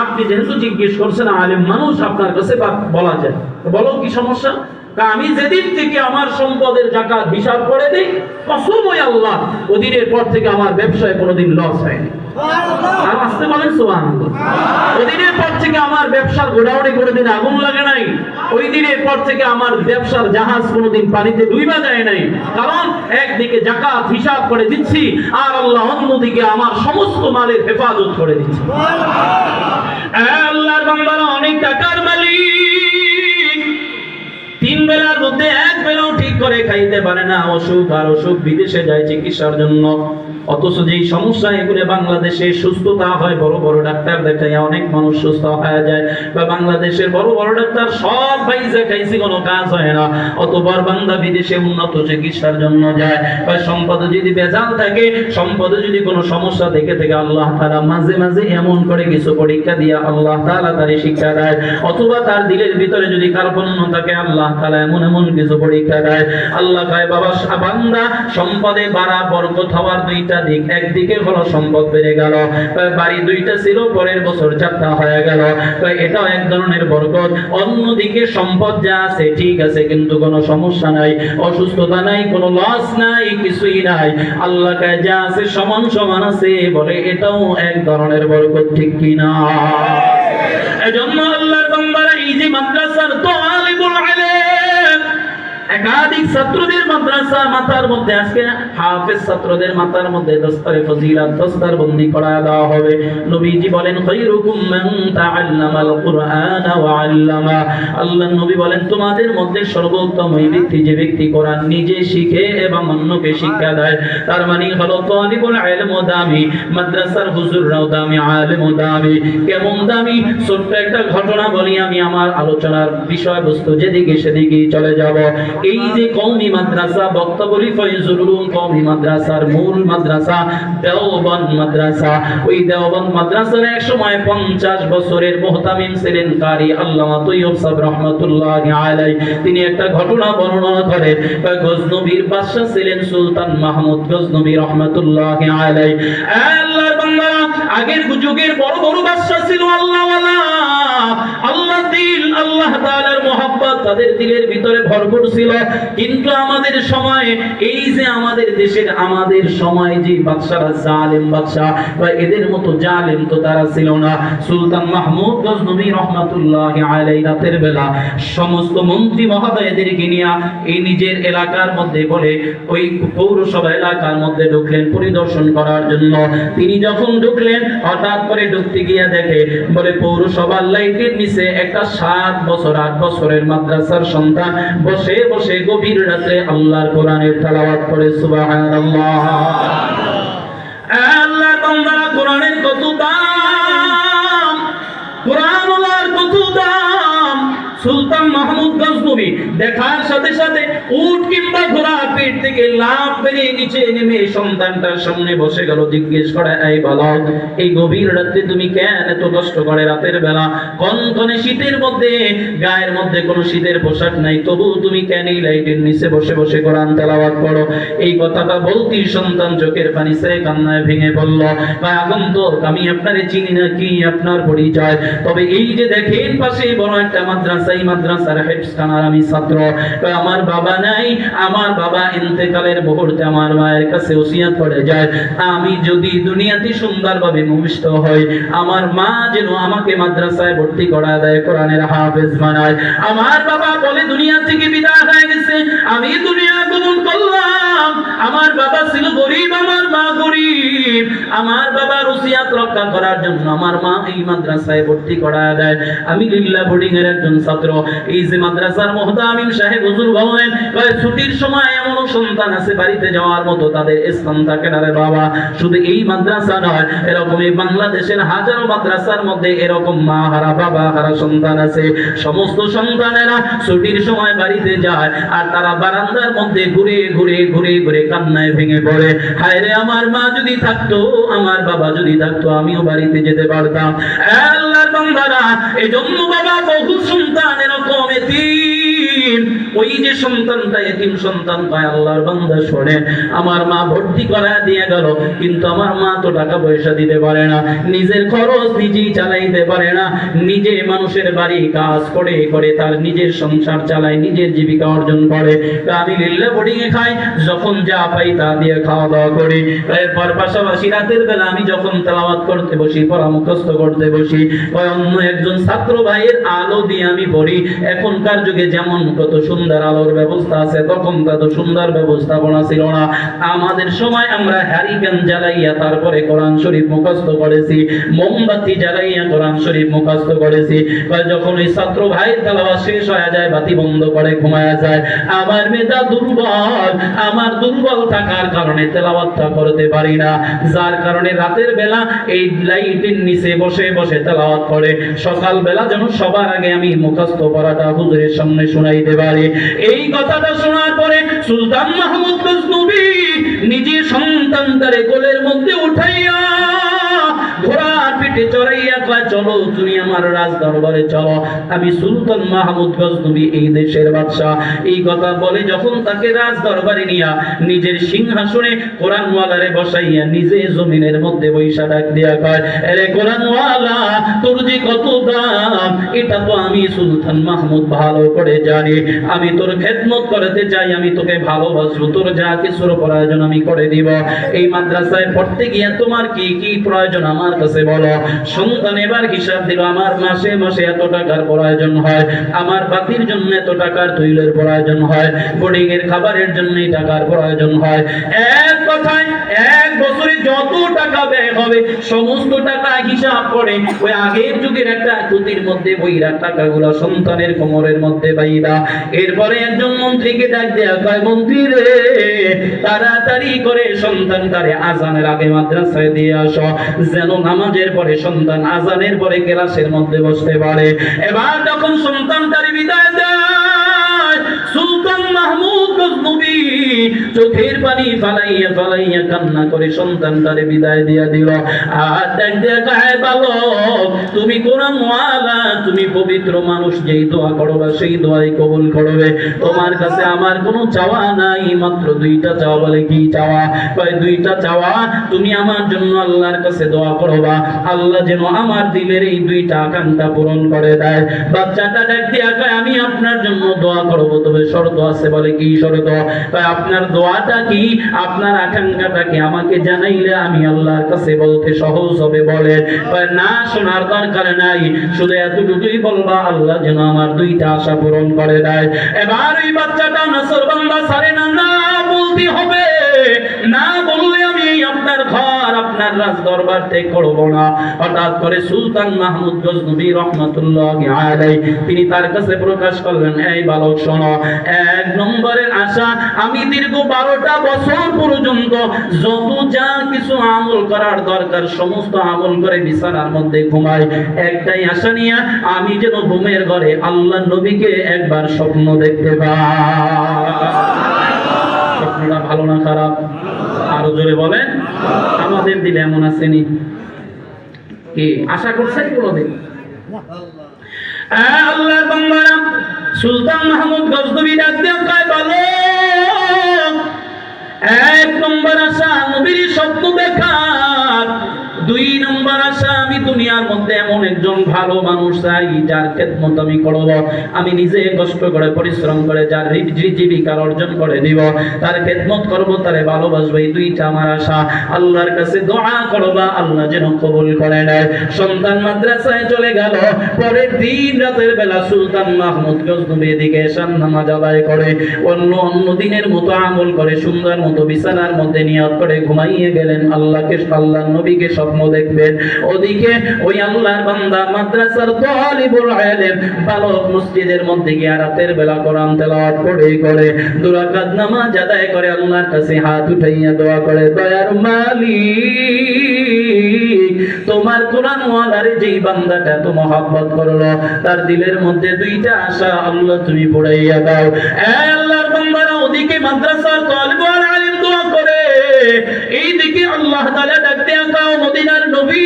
আপনি যেহেতু জিজ্ঞেস করছেন, আলেম মানুষ, আপনার কাছে বলা যায়, বলো কি সমস্যা? আমি যেদিন থেকে আমার সম্পদের যাকাত হিসাব করে দেই, কসম ওই আল্লাহ, ওদিনের পর থেকে আমার ব্যবসায় কোনোদিন লস হয়নি। আর আসতে বলেন সুবহানাল্লাহ। ওদিনের পর থেকে আমার ব্যবসার গোডাউনে কোনোদিন আগুন লাগে নাই, ওই দিনের পর থেকে আমার ব্যবসার জাহাজ কোনোদিন পানিতে ডুইবা যায় নাই, কারণ একদিকে যাকাত হিসাব করে দিচ্ছি, আর আল্লাহ অন্যদিকে আমার সমস্ত মালের হেফাজত করে দিচ্ছি। আল্লাহর বান্দারা অনেক টাকার মালিক, 3 বেলার মধ্যে 1 বেলাও ঠিক করে খাইতে পারে না, অসুখ আর অসুখ, বিদেশে যায় চিকিৎসার জন্য, অথচ যেই সমস্যা এগুলো বাংলাদেশে সুস্থতা হয়, বড় বড় ডাক্তার দেখায় অনেক মানুষ সুস্থ হয়ে যায়, বা বাংলাদেশের বড় বড় ডাক্তার সব ভাইজে খাইছি কোনো কাজ হয় না, অতবার বান্দা বিদেশে উন্নত চিকিৎসার জন্য যায়। বা সম্পদে যদি বেজাল থাকে, সম্পদে যদি কোনো সমস্যা দেখে থেকে আল্লাহ তাআলা মাঝে মাঝে এমন করে কিছু পরীক্ষা দিয়া আল্লাহ তাআলা তারে শিক্ষা দেয়, অথবা তার দিলের ভিতরে যদি কার্পণ্য থাকে আল্লাহ তাআলা এমন এমন কিছু পরীক্ষা দেয়। আল্লাহ কয় বাবা বান্দা সম্পদে বাড়া বরকত হওয়ার দুইটা দিক, একদিকে হলো সম্পদ বেড়ে গেল, বাড়ি দুইটা ছিল পরের বছর চারটা হয়ে গেল, এটাও এক ধরনের বরকত। অন্যদিকে সম্পদ যা আছে ঠিক আছে কিন্তু কোনো সমস্যা নাই, অসুস্থতা নাই, কোনো লস নাই, কিছুই নাই, আল্লাহ কয় যা আছে সমান সমান আছে, বলে এটাও এক ধরনের বরকত, ঠিক কিনা? এজন্য আল্লাহর বান্দারা এই যে মাদ্রাসার তালিবুল ইলম, একাধিক ছাত্রদের মাদ্রাসা মাথার মধ্যে আজকে হাফেজ ছাত্রদের মাথার মধ্যে দস্তারে ফজিলত দস্তার বন্দি করা দেওয়া হবে। নবীজি বলেন খায়রুকুম মান তাআল্লামাল কুরআন ওয়া আল্লামা, আল্লাহর নবী বলেন তোমাদের মধ্যে সর্বোত্তম ওই ব্যক্তি যে ব্যক্তি কোরআন নিজে শিখে এবং অন্যকে শিক্ষা দেয়। তার মানে হলো তালিবুল ইলম দামি, মাদ্রাসার হুজুররাও দামি, আলেমও দামি। কেমন দামি? ছোট্ট একটা ঘটনা বলি আমি, আমার আলোচনার বিষয়বস্তু যেদিকে সেদিকেই চলে যাব। এই যে কওমি মাদ্রাসা, বক্তবলি ফয়জুল উলুম কওমি মাদ্রাসার মূল মাদ্রাসা দেওবন্দ মাদ্রাসা, ওই দেওবন্দ মাদ্রাসার এক সময় 50 বছরের মুহতামিম ছিলেন কারি আল্লামা তৈয়ব সাহেব রাহমাতুল্লাহি আলাইহি। তিনি একটা ঘটনা বর্ণনা করেন, গজনবীর বাদশা ছিলেন সুলতান মাহমুদ গজনবী রাহমাতুল্লাহি আলাইহি। আল্লাহর বান্দা, আগের যুগের বড় বড় বাদশা ছিল আল্লাহওয়ালা, আল্লাহ দিল, আল্লাহ তাআলার মুহাব্বত তাদের দিলের ভিতরে ভরপুর ছিল। কিন্তু আমাদের সময়, এই যে আমাদের দেশের আমাদের সময় যে বাদশারা জালেম বাদশা, বা এদের মতো জালেম তো তারা ছিল না। সুলতান মাহমুদ গজনবী রাহমাতুল্লাহি আলাইহি রাতের বেলা সমস্ত মন্ত্রী মহোদয়দেরকে নিয়ে এই নিজের এলাকার মধ্যে বলে ওই পৌরসভা এলাকার মধ্যে ঢুকলেন পরিদর্শন করার জন্য। তিনি যখন ঢুকলেন হঠাৎ করে ঢুকতে গিয়ে দেখে বলে পৌরসভার লাইটের নিচে একটা 7 বছর 8 বছরের মাদ্রাসার সন্তান বসে বসে গভীর রাতে আল্লাহর কোরআনের তেলাওয়াত করে। সুবহানাল্লাহ। আল্লাহর বান্দারা, কোরআনের কত দাম, কোরআনুল্লাহর কত দাম। সুলতান মাহমুদ গজনবী দেখার সাথে সাথে উট কিংবা ঘোড়া পেট থেকে লাফ মেরে নিচে নেমে সন্তানটার সামনে বসে গেল। জিজ্ঞেস করে, এই বালক, এই গভীর রাতে তুমি কেন এত কষ্ট করে রাতের বেলা, কনকনে শীতের মধ্যে, গায়ের মধ্যে কোনো শীতের পোশাক নাই, তবু তুমি কেন এই লাইটের নিচে বসে বসে কোরআন তেলাওয়াত করো? এই কথাটা বলতেই সন্তান চোখের পানি ছেড়ে কান্নায় ভেঙে বলল, ভাই আগন্তুক, আমি আপনারে চিনি না, কি আপনার পরিচয়? তবে এই যে দেখেন পাশে বড় একটা মাদ্রাসা, এই মাদ্রাসার হেডমাস্টার আমি ছাত্র। আমার বাবা নাই, আমার বাবা ইন্তেকালের মুহূর্তে আমার মায়ের কাছে ওসিয়ত করে যায়, আমি যদি দুনিয়াতে সুন্দরভাবে ভূমিষ্ঠ হই, আমার মা যেন আমাকে মাদ্রাসায় ভর্তি করা দেয়, কোরআনের হাফেজ বানায়। আমার বাবা বলে দুনিয়া থেকে বিদায় হয়ে গেছে, আমি দুনিয়া গমন করলাম। আমার বাবা ছিল গরিব, আমার মা গরিব, আমার বাবার ওসিয়ত রক্ষা করার জন্য আমার মা এই মাদ্রাসায় ভর্তি করা দেয়। আমি লিল্লাহ বোর্ডিং এর একজন ছাত্র। এই যে মাদ্রাসার মুহতামিম সাহেব হুজুর বলেন, ছুটির সময় এমন সন্তান আছে বাড়িতে যাওয়ার মতো তাদের স্থান থাকে না রে বাবা। শুধু এই মাদ্রাসা নয়, এরকম এই বাংলাদেশের হাজারো মাদ্রাসার মধ্যে এরকম মা হারা বাবা হারা সন্তান আছে। সমস্ত সন্তানেরা ছুটির সময় বাড়িতে যায় আর তারা বারান্দার মধ্যে ঘুরে ঘুরে ঘুরে ঘুরে কান্নায় ভেঙে পড়ে, হায় রে আমার মা যদি থাকতো, আমার বাবা যদি থাকতো, আমিও বাড়িতে যেতে পারতাম। আল্লাহর বান্দারা, এজন্য বাবা বহু সন্তান এরকম এতিম, ওই যে সন্তানটা এতিম সন্তান পায়, আল্লাহর বান্দা শোনে, আমার মা ভর্তি করা দিয়ে গেল, কিন্তু আমার মা তো টাকা পয়সা দিতে পারে না, নিজের খরচ নিজেই চালাইতে পারে না, নিজে মানুষের বাড়ি কাজ করে করে তার নিজের সংসার চালায়, নিজের জীবিকা অর্জন করে। আমি লিল্লাহ বোর্ডিং এ খাই, যখন যা পাই তা দিয়ে খাওয়া দাওয়া করি। এরপর পাশাপাশি রাতের বেলা আমি যখন তেলাওয়াত করতে বসি, পড়া মুখস্থ করতে বসি, অন্য একজন ছাত্র ভাইয়ের আলো দিয়ে আমি পড়ি। এখনকার যুগে যেমন কত সুন্দর আলোর ব্যবস্থা আছে, তখন তত সুন্দর ব্যবস্থাপনা ছিল না। আমাদের সময় আমরা হ্যারিকেন জ্বালাইয়া তারপরে কোরআন শরীফ মুখস্থ করেছি, মোমবাতি জ্বালাইয়া কোরআন শরীফ মুখস্থ করেছি। যখন ওই ছাত্র ভাই তেলাওয়াত শেষ হয়ে যায়, বাতি বন্ধ করে ঘুমায়া যায়। আমার মেধা দুর্বল, আমার দুর্বল থাকার কারণে তেলাওয়াতটা করতে পারি না, যার কারণে রাতের বেলা এই লাইটের নিচে বসে বসে তেলাওয়াত করে। সকাল বেলা যেন সবার আগে আমি মুখস্থ পড়াটা হুজুরের সামনে শুনাইতে পারি। এই কথাটা শোনার পরে সুলতান মাহমুদ গজনবী নিজের সন্তানটারে কোলের মধ্যে উঠাইয়া ঘোড়ার পিঠে চড়াইয়া কয়, চলো তুমি আমার রাজ দরবারে চলো, আমি সুলতান মাহমুদ গজনবী এই দেশের বাদশাহ। এই কথা বলে যখন তাকে রাজ দরবারে নিয়া নিজের সিংহাসনে কোরআনওয়ালারে বসাইয়া নিজে জমিনের মধ্যে বৈশা ডাক দিয়া কয়, আরে কোরআনওয়ালা, তোর যে কত দাম এটা তো আমি সুলতান মাহমুদ ভালো করে জানি। আমি তোর খেদমত করতে চাই, আমি তোকে ভালোবাসবো, তোর যা কিছুর প্রয়োজন আমি করে দিব। এই মাদ্রাসায় পড়তে গিয়ে তোমার কি কি প্রয়োজন আমার কাছে বলো। সন্তান এবার হিসাব দিল, আমার মাসে মাসে এত টাকার প্রয়োজন হয়, আমার বাতির জন্য এত টাকার তৈলের প্রয়োজন হয়, বোর্ডিং এর খাবারের জন্য টাকার প্রয়োজন হয়। এক কথায় এক বছরে যত টাকা ব্যয় হবে সমস্ত টাকা হিসাব করে ওই আগের যুগের একটা পুঁতির মধ্যে বইরা টাকাগুলো সন্তানের কোমরের মধ্যে বাইরা। এরপরে একজন মন্ত্রীকে ডাক দেয়া কয়, মন্ত্রী রে, তাড়াতাড়ি করে সন্তানটারে আজানের আগে মাদ্রাসায় দিয়ে আসো, যেন নামাজের পরে সন্তান আজানের পরে ক্লাসের মধ্যে বসতে পারে। এবার যখন সন্তানটারে বিদায় দেয়, সুলতান মাহমুদ গজনবী চোখের পানি ফালাইয়া ফালাইয়া কান্না করে সন্তানটারে বিদায় দিয়া দিল। আর ডাক দিয়া কয়, বালক, তুমি কোরআনওয়ালা, তুমি পবিত্র মানুষ, যেই দোয়া করবা সেই দোয়াই কবুল করবে। তোমার কাছে আমার কোনো চাওয়া নাই, মাত্র দুইটা চাওয়া। বলে কি চাওয়া? কয় দুইটা চাওয়া, তুমি আমার জন্য আল্লাহর কাছে দোয়া করবা, আল্লাহ যেন আমার দিলের এই দুইটা আকাঙ্ক্ষা পূরণ করে দেয়। বাচ্চাটা ডাক দিয়া কয়, আমি আপনার জন্য দোয়া করব, তবে শর্ত আছে। বলে কি শর্ত? কয় আপনার দোয়াটা কি, আপনার আকাঙ্ক্ষাটা কি আমাকে জানাইলে আমি আল্লাহর কাছে বলতে সহজ হবে। বলে কয় না, শোনার দরকার নাই, শুধু এতটুকুই বলবা, আল্লাহ যেন আমার দুইটা আশা পূরণ করে দেয়। এবার ওই বাচ্চাটা নাসরবান্দা সারে না, না বলতে হবে, না বললে আমি আপনার ঘর আপনার রাজ দরবার থেকে করব না। হঠাৎ করে সুলতান মাহমুদ গজনবী রহমাতুল্লাহি আলাইহি তিনি তার কাছে প্রকাশ করলেন, এই বালক শোনো, এক নম্বরের আশা, আমি দীর্ঘ 12টা বছর পর্যন্ত যত যা কিছু আমল করার দরকার সমস্ত আমল করে বিছানার মধ্যে ঘুমাই, একটাই আশা নিয়ে, আমি যেন ঘুমের ঘরে আল্লাহ নবীকে একবার স্বপ্ন দেখতে পাই। স্বপ্নটা ভালো না খারাপ? আরো জোরে বলেন। আমাদের দিলে এমন আসেনি কি? আশা করছেন কোনদিন? আল্লাহর বান্দারা সুলতান মাহমুদ গজনবী ডাক দিয়ে কয়, বালক, এক নম্বর আশা নবীর স্বপ্ন দেখা, 2 নম্বর আশা, আমি দুনিয়ার মধ্যে এমন একজন ভালো মানুষ চাই যার খেদমত আমি করব, আমি নিজে কষ্ট করে পরিশ্রম করে যার জীবিকা অর্জন করে দিব, তার খেদমত করব, তারে ভালোবাসবো। এই দুইটা আমার আশা। আল্লাহর কাছে দোয়া করবা, আল্লাহ যেন কবুল করে নেয়। সন্তান মাদ্রাসায় চলে গেল। পরের দিন রাতের বেলা সুলতান মাহমুদ গজনবী এদিকে এশার নামাজ আদায় করে অন্য দিনের মতো আমল করে সুন্দর মতো বিছানার মধ্যে নিয়ত করে ঘুমাইয়ে গেলেন, আল্লাহর নবীকে স্বপ্ন দেখবেন। ওদিকে ওই আল্লাহর বান্দা মাদ্রাসার তালিবুল ইলম বালক মসজিদের মধ্যে গিয়ে রাতের বেলা কোরআন তেলাওয়াত করে 2 রাকাত নামাজ আদায় করে আল্লাহর কাছে হাত উঠাইয়া দোয়া করে, দয়ার মালিক, তোমার কোরআনওয়ালারে যেই বান্দাটা এত মহব্বত করলো, তার দিলের মধ্যে 2টা আশা আল্লাহ তুমি পড়াইয়া দাও। আল্লাহর বান্দারা ওদিকে মাদ্রাসার তালিবুল ইলম দোয়া করে, এইদিকে আল্লাহ তাআলা ডাক দেয়া কাও, মদিনার নবী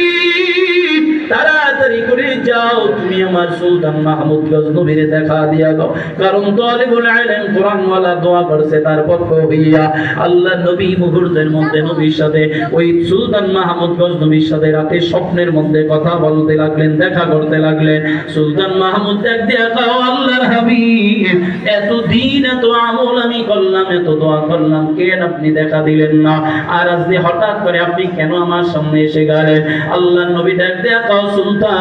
তাড়াতাড়ি করে যাও, তুমি আমার সুলতান মাহমুদ গজনবীর দেখা দিয়া দাও। কারণ তালিবুল ইলম কোরআনওয়ালা দোয়া করছে তার পক্ষ হইয়া। আল্লাহ নবী মুহূর্তের মধ্যে নবীর সাথে ওই সুলতান মাহমুদ গজনবীর সাথে রাতে স্বপ্নের মধ্যে কথা বলতে লাগলেন, দেখা করতে লাগলেন। সুলতান মাহমুদ ডাক দিয়া কাও, আল্লাহর হাবিব, এতদিন এত আমল আমি করলাম, এত দোয়া করলাম, কেন আপনি দেখা দিলেন না? আর আজ হঠাৎ করে আপনি কেন আমার সামনে এসে গেলেন? আল্লাহর নবী ডাক দেয়া কাও, সুলতান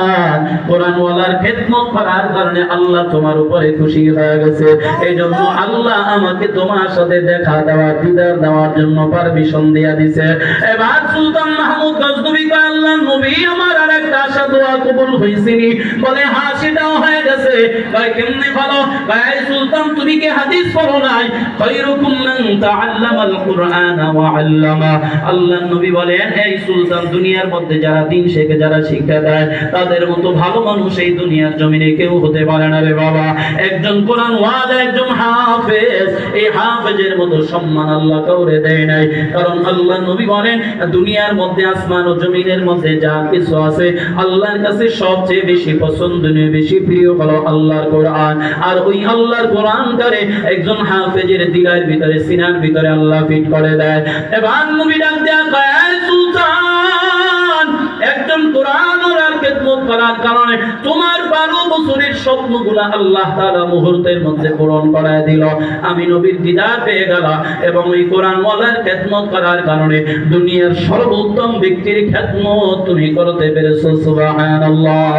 কোরআনওয়ালার খেদমত করার কারণে আল্লাহ তোমার উপরে খুশি হয়ে গেছে। এই জন্য আল্লাহ আমাকে তোমার সাথে দেখা দেওয়ার দিদার দেওয়ার জন্য পারমিশন দিয়া দিছে। এবার সুলতান মাহমুদ গজনবী কয় আল্লাহ নবী আমার আরেকটা আশা দোয়া কবুল হইছিনি। বলে হ্যাঁ সেটাও হয়ে গেছে। কয় কেমনে ভালো? কয় সুলতান তুমি কি হাদিস পড়ো নাই? খায়রুকুম মান তাআল্লামাল কুরআনা ওয়া আল্লামা। আল্লাহ নবী বলেন এই সুলতান দুনিয়ার মধ্যে যারা দিন শেখে যারা শিক্ষা দেয় তাদের মতো ভালো মানুষ এই দুনিয়ার জমিনে কেউ হতে পারে না রে বাবা। একজন কোরআন ওয়ালা একজন হাফেজ, এই হাফেজের মতো সম্মান আল্লাহ কাউরে দেয় নাই। কারণ আল্লাহ নবী বলেন দুনিয়ার মধ্যে আসমান ও জমিনের মধ্যে যা কিছু আছে আল্লাহর কাছে সবচেয়ে বেশি পছন্দনীয় বেশি প্রিয় হলো আল্লাহর কোরআন। আর ওই আল্লাহর কোরআনটারে একজন হাফেজের দিলের ভিতরে সিনার ভিতরে আল্লাহ ফিট করে দেয়। এবার নবী ডাক দেয়া কয় সুলতান একজন কোরআন ওয়ালার খেদমত করার কারণে তোমার 12 বছরের স্বপ্নগুলো আল্লাহ তাআলা মুহূর্তের মধ্যে পূরণ করায় দিল। আমি নবীর দিদার পেয়ে গেলাম এবং ওই কোরআন ওয়ালার খেদমত করার কারণে দুনিয়ার সর্বোত্তম ব্যক্তির খেদমত তুমি করতে পেরেছো। সুবহানাল্লাহ।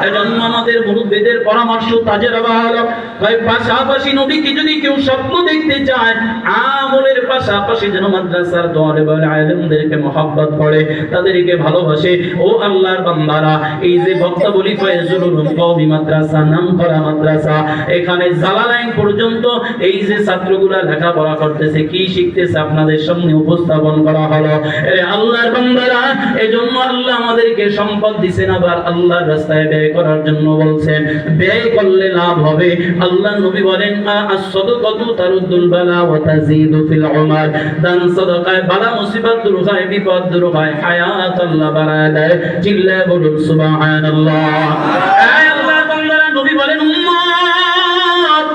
এজন্য আমাদের মুরব্বিদের পরামর্শ তাজের ভালো ভাই পাশাপাশি নবীকে যদি কেউ স্বপ্ন দেখতে চায় আমলের পাশাপাশি যেন মাদ্রাসার তালেবুল ইলমদেরকে মহব্বত করে তাদেরকে ভালোবাসে। ও আল্লাহর বান্দারা এই যে বক্তা বলি ফয়জুল উলুম কওমি মাদ্রাসা নামকরা মাদ্রাসা এখানে জালালাইন পর্যন্ত এই যে ছাত্রগুলা লেখাপড়া করতেছে কি শিখতেছে আপনাদের সামনে উপস্থাপন করা হলো। এরে আল্লাহর বান্দারা এজন্য আল্লাহ আমাদেরকে সম্পদ দিবেন আবার আল্লাহর রাস্তায় ব্যয় করার জন্য বলছেন। ব্যয় করলে লাভ হবে। আল্লাহ নবী বলেন আস-সাদাকাতু তারুদ্দুল বালা ওয়া তাজিদু ফিল উমার। দান সাদাকায় বালা মুসিবত দূর হয় বিপদ দূর হয় হায়াত আল্লাহ বাড়ায় দেয়। চিল্লায়ে বলুন সুবহানাল্লাহ। এই আল্লাহর বান্দারা নবী বলেন উম্মত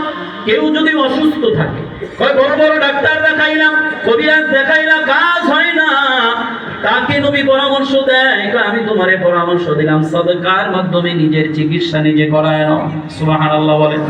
কেউ যদি অসুস্থ থাকে কয় বড় বড় ডাক্তার দেখাইলাম কবিরাজ দেখাইলাম কাজ হয় না তাকে নবী পরামর্শ দেয় আমি তোমারে পরামর্শ দিলাম সাদকার মাধ্যমে নিজের চিকিৎসা নিজে করায় নাও। সুবহানাল্লাহ বলেন।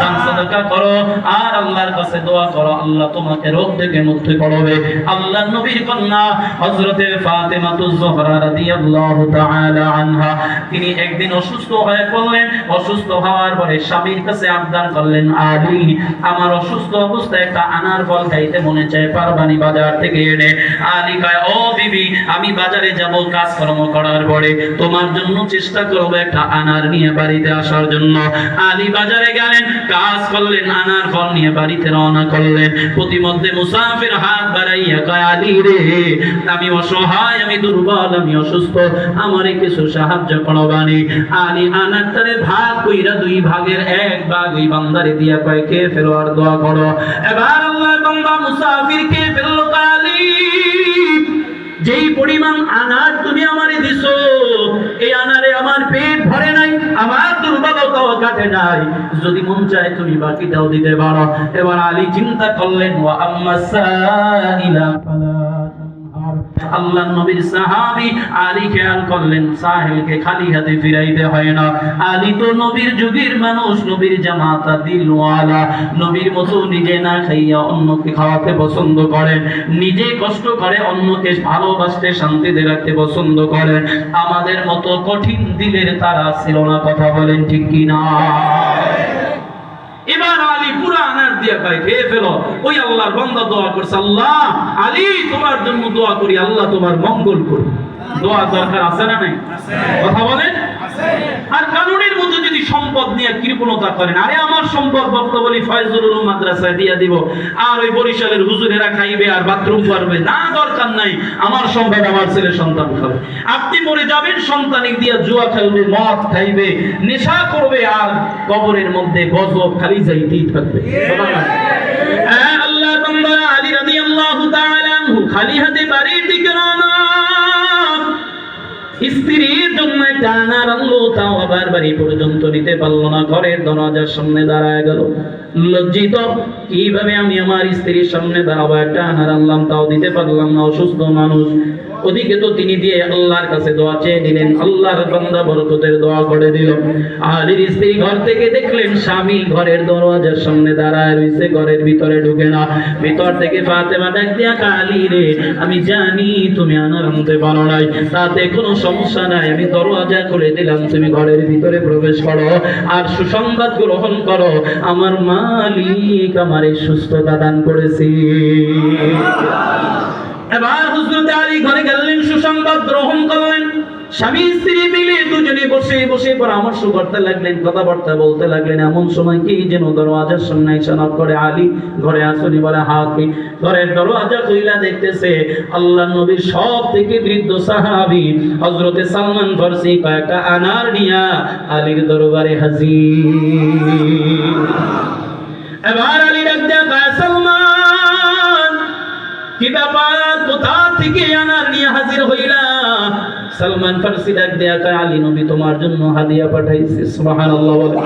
দান সাদকা করো আর আল্লাহর কাছে দোয়া করো আল্লাহ তোমাকে রোগ থেকে মুক্ত করবে। আল্লাহর নবীর কন্যা হযরতে ফাতেমাতুজ জোহরা রাদিয়াল্লাহু তাআলা আনহা তিনি একদিন অসুস্থ হয়ে পড়লেন। অসুস্থ হওয়ার পরে স্বামীর কাছে আবদার করলেন আলী আমার অসুস্থ অবস্থায় একটা আনার ফল খাইতে মনে চায় পারবানি বাজার থেকে এনে। আলী কয় ও বিবি আমি বাজারে যাব কাজকর্ম করার পরে তোমার জন্য চেষ্টা করব একটা আনার নিয়ে বাড়িতে আসার জন্য। আলী বাজারে গেলেন কাজ করলেন আনার ফল নিয়ে বাড়িতে রওনা করলেন। প্রতিমধ্যে মুসাফির হাত বাড়াইয়া কয় আলী রে আমি অসহায় আমি দুর্বল আমি অসুস্থ আমারে কিছু সাহায্য করবানি। আলী আনারটারে ভাগ কইরা 2 ভাগের 1 ভাগ ওই বান্দারে দিয়া কয় কে ফেলো আর দোয়া করো। এবার আল্লাহর বান্দা মুসাফির কে ফেললো আলী যেই পরিমাণ আনার তুমি আমারে দিছো এই আনারে আমার পেট ভরে নাই আমার দুর্বলতাও কাটে নাই যদি মন চায় তুমি বাকিটাও দিতে পারো। এবার আলী চিন্তা করলেন ওয়া আম্মাসাইলা ফালা আল্লাহর নবীর সাহাবী আলী খেয়াল করলেন সাহেলকে খালি হাতে ফিরাইতে হয় না। আলী তো নবীর যুগের মানুষ নবীর জামাতা দিলওয়ালা নবীর মতো নিজে না খাইয়া অন্যকে খাওয়াতে পছন্দ করেন নিজে কষ্ট করে অন্যকে ভালোবাসতে শান্তিতে রাখতে পছন্দ করেন। আমাদের মতো কঠিন দিলের তারা ছিল না। কথা বলেন ঠিক কি না? এবার আলী পুরা আনার দিয়া কয় খেয়ে ফেলো। ওই আল্লাহর বান্দা দোয়া করছে আল্লাহ আলী তোমার জন্য দোয়া করি আল্লাহ তোমার মঙ্গল করুন। দোয়া দরকার আছে না নাই? কথা বলেন। আর কারণের মধ্যে যদি সম্পদ নিয়ে কৃপণতা করেন আরে আমার সম্পদ বক্তা বলি ফয়জুল উলুম মাদ্রাসায় দিয়া দিব আর ওই বরিশালের হুজুরেরা খাইবে আর বাথরুম করবে না দরকার নাই আমার সম্পদ আমার ছেলে সন্তান খাবে। আপনি মরে যাবেন সন্তানিক দিয়া জুয়া খেলবে মদ খাইবে নেশা করবে আর কবরের মধ্যে গজব খালি যাইতেই থাকবে। আল্লাহর বান্দা আলী রাদিয়াল্লাহু তাআলা আনহু খালি হাতে বাড়ির দিকে রওনা। স্ত্রীর জন্য একটা আনার আনলো তাও আবার বাড়ি পর্যন্ত নিতে পারলো না ঘরের দরজার সামনে দাঁড়ায় গেল। লজ্জিত, কিভাবে আমি আমার স্ত্রীর সামনে দাঁড়াবো, একটা আনার আনলাম তাও দিতে পারলাম না, অসুস্থ মানুষ। ওদিকে তো তিনি দিয়ে আল্লাহর কাছে দোয়া চেয়ে নিলেন, আল্লাহর বান্দা বরকতের দোয়া করে দিল। আলীর স্ত্রী ঘর থেকে দেখলেন স্বামী ঘরের দরওয়াজার সামনে দাঁড়ায় রয়েছে, ঘরের ভিতরে ঢুকে না। ভিতর থেকে ফাতেমা ডাক দিয়া, আলী রে, আমি জানি তুমি আনার আনতে পারো নাই, তাতে কোনো সমস্যা নাই, আমি দরওয়াজা খুলে দিলাম, তুমি ঘরের ভিতরে প্রবেশ করো আর সুসংবাদ গ্রহণ করো, আমার মালিক আমারে সুস্থতা দান করেছে। এবার হযরত আলী ঘরে গেলেন, সুসংবাদ গ্রহণ করলেন। স্বামী স্ত্রী মিলে দুজনে বসে বসে পরামর্শ করতে লাগলেন, কথাবার্তা বলতে লাগলেন। এমন সময় কি যেন দরওয়াজার সামনে এসে নক করে, আলী ঘরে আসুনি? বলে হ্যাঁ। কি? ঘরের দরওয়াজা খুইলা দেখতেছে আল্লাহর নবীর সব থেকে বৃদ্ধ সাহাবী হযরতে সালমান ফারসি কয়েকটা আনার নিয়া আলীর দরবারে হাজির। এবার আলী ডাক দেয়া, সালমান, কি ব্যাপার, কোথা থেকে আনার নিয়ে হাজির হইলা? সালমান ফারসি ডাক দেয়া, আলী নবী তোমার জন্য হাদিয়া পাঠাইছে। সুবহানাল্লাহ। বলে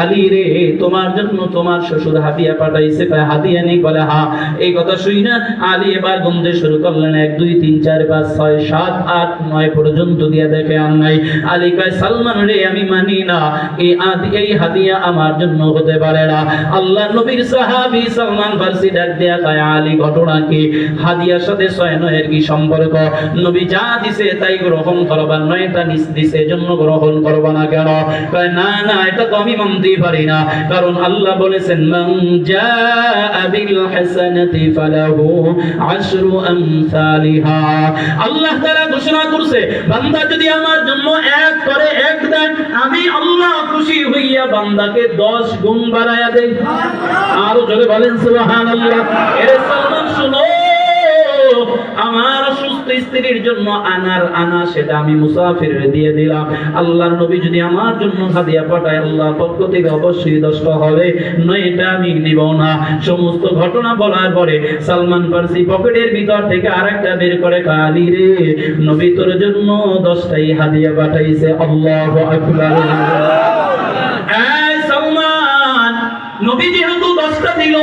আলী রে, তোমার জন্য তোমার শ্বশুর হাদিয়া পাঠাইছে। হাদিয়া নেই? বলে হ্যাঁ। এই কথা শুই না আলী এবার গুনতে শুরু করলেন, 1 2 3 4 5 6 7 8 9 পর্যন্ত দিয়া দেখে আর নাই। আলী কয়, সালমান রে, আমি মানি না, এই হাদিয়া আমার জন্য হতে পারে না। আল্লাহর নবীর সাহাবী সালমান ফারসি ডাক দেয়া কয়, আলী ঘটনা কি? হাদিয়ার সাথে 6 9 কি সম্পর্ক? নবী যা দিছে তাই গ্রহণ করবা, 9টা দিছে এজন্য গ্রহণ করবা না কেন? কয়, না না, এটা তো আমি মানতেই পারি না, কারণ আল্লাহ বলেছেন, মান জাআ বিল হাসানাতি ফালাহু আশরু আমসালিহা। আল্লাহ তাআলা ঘোষণা করছে, বান্দা যদি আমার জন্য এক করে, এক দেয়, আমি আল্লাহ খুশি হইয়া বান্দাকে 10 গুণ বাড়ায়া দেই। আরো জোরে বলেন সুবহানাল্লাহ। এরে সালমান শুনো, আমার অসুস্থ স্ত্রীর জন্য আনার আনা, সেটা আমি মুসাফিরে দিয়ে দিলাম। আল্লাহর নবী যদি আমার জন্য হাদিয়া পাঠায়, আল্লাহর পক্ষ থেকে অবশ্যই 10টা হবে, নয় এটা আমি নিব না। সমস্ত ঘটনা বলার পরে সালমান ফারসি পকেটের ভিতর থেকে আরেকটা বের করে, আলী রে, নবী তোর জন্য 10টাই হাদিয়া পাঠাইছে। আল্লাহু আকবার। এই সালমান, নবী যেহেতু 10টা দিল,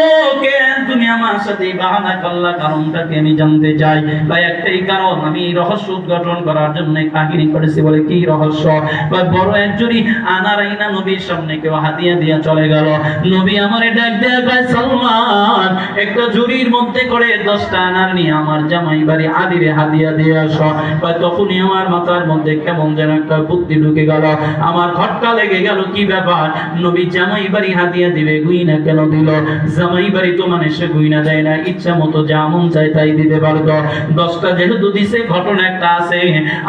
কেন তুমি আমার সাথে বাহানা করলা? কারণটাকে আমি জানতে চাই। ভাই একটাই কারণ, আমি রহস্য উদ্ঘাটন করার জন্য কাহিনী করেছি। বলে কি রহস্য? ভাই বড় একজনই আনার আইনা নবীর সামনে কেউ হাদিয়া দিয়া চলে গেল। নবী আমারে ডাক দেয়া কয়, সালমান, একটা ঝুড়ির মধ্যে করে 10টা আনার নিয়ে আমার জামাই বাড়ি আলীরে হাদিয়া দিয়ে আসো। ভাই তখনই আমার মাথার মধ্যে কেমন যেন একটা বুদ্ধি ঢুকে গেল, আমার খটকা লেগে গেল। কি ব্যাপার? নবী জামাই বাড়ি হাদিয়া দিবে, গুইনা কেন দিল? জামাই বাড়ি তো মানে সে গুইনা দেয় না, ইচ্ছা মতো যা মন চায় তাই দিতে পারতো। 10টা যেহেতু দিছে, ঘটনা একটা আছে,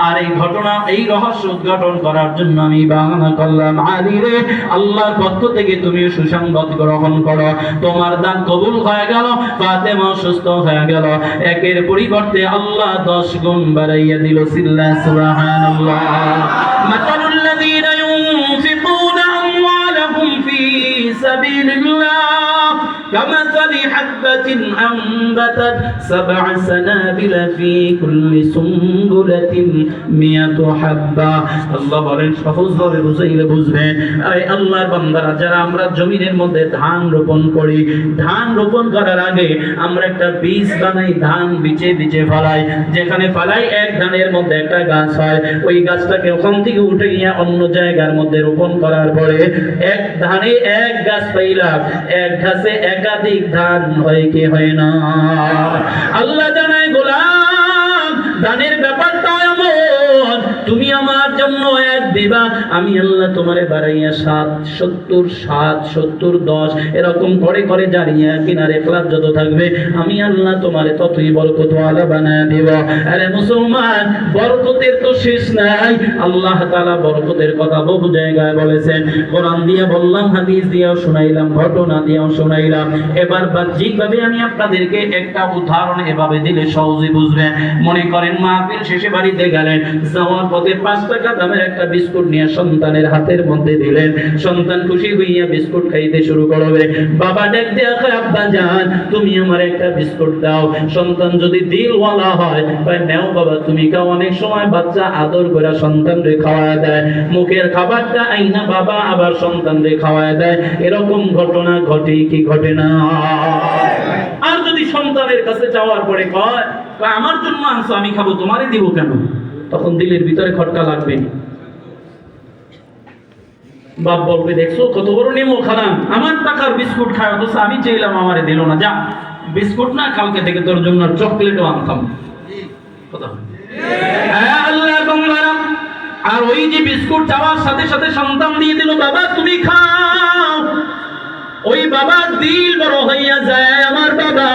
আর এই ঘটনা, এই রহস্য উদ্ঘাটন করার জন্য আমি বাহানা করলাম। আলী রে, আল্লাহর পক্ষ থেকে তুমি সুসংবাদ গ্রহণ করো, তোমার দান কবুল হয়ে গেল, ফাতেমা সুস্থ হয়ে গেল। একের পরিবর্তে আল্লাহ 10 গুণ বাড়াইয়া দিল। সিল্লা সুবহানাল্লাহ। মাতালুল লাযীনা ইউনফিকুনা আমওয়ালাহুম ফি সাবিলিল্লাহ كمثل حبة أنبتت 7 سنابل في كل سنبلة 100 حبة। আল্লাহ বলেন, সহজভাবে বুঝাইলে বুঝবে। এই আল্লাহর বান্দারা, যারা আমরা জমিনের মধ্যে ধান রোপণ করি, ধান রোপণ করার আগে আমরা একটা বীজ বানাই, ধান বিচে বিচে ফেলাই। যেখানে ফেলাই, এক ধানের মধ্যে একটা গাছ হয়। ওই গাছটাকে ওখান থেকে উঠে নিয়ে অন্য জায়গার মধ্যে রোপণ করার পরে এক ধানে এক গাছ পাইলাম, এক গাছে একাধিক ধান হয় কি হয় না? আল্লাহ জানায়, গোলাম, ধানের ব্যাপারটা এমন, তুমি আমার জন্য এক দিবা, আমি আল্লাহ তোমারে বাড়াইয়া 7 70 7 70 10 এরকম করে করে জারিয়া কিনারে ফ্লাট যত থাকবে, আমি আল্লাহ তোমারে ততই বরকতওয়ালা বানায় দেব। আরে মুসলমান, বরকতের তো শেষ নাই। আল্লাহ তাআলা বরকতের কথা বহু জায়গায় বলেছেন। কোরআন দিয়ে বললাম, হাদিস দিয়েও শুনাইলাম, ঘটনা দিয়েও শুনাইলাম। এবার বাহ্যিকভাবে আমি আপনাদেরকে একটা উদাহরণ এভাবে দিলে সহজে বুঝবেন। মনে করেন মাহফিল শেষে বাড়িতে গেলেন, যাওয়ার পথে 5 টাকা দামের একটা বিস্কুট নিয়ে সন্তানের হাতের মধ্যে দিলেন। সন্তান খুশি হইয়া বিস্কুট খাইতে শুরু করবে। বাবা ডাক দিয়া কয়, আব্বা জান তুমি আমার একটা বিস্কুট দাও। সন্তান যদি দিলওয়ালা হয় কয়, নাও বাবা তুমি খাও। অনেক সময় বাচ্চা আদর করে সন্তানরে খাওয়ায় দেয়, মুখের খাবারটা আইনা বাবা আবার সন্তানরে খাওয়ায় দেয়। এরকম ঘটনা ঘটে কি ঘটে না? আর যদি সন্তানের কাছে যাওয়ার পরে কয়, আমার জন্য আনছো আমি খাবো, তোমারই দিব কেন? তখন দিলের ভিতরে খটকা লাগবে। বাপ বলবে, দেখছো কত বড় নেমো খারাপ, আমার টাকার বিস্কুট খায়, অথচ আমি চাইলাম আমারে দিল না। যা বিস্কুট না, কালকে থেকে তোর জন্য চকলেটও আনতাম। কথা আল্লাহ বান্দারা, আর ওই যে বিস্কুট চাওয়ার সাথে সাথে সন্তান দিয়ে দিল, বাবা তুমি খাও। ওই বাবার দিল বড় হইয়া যায়, আমার বাবা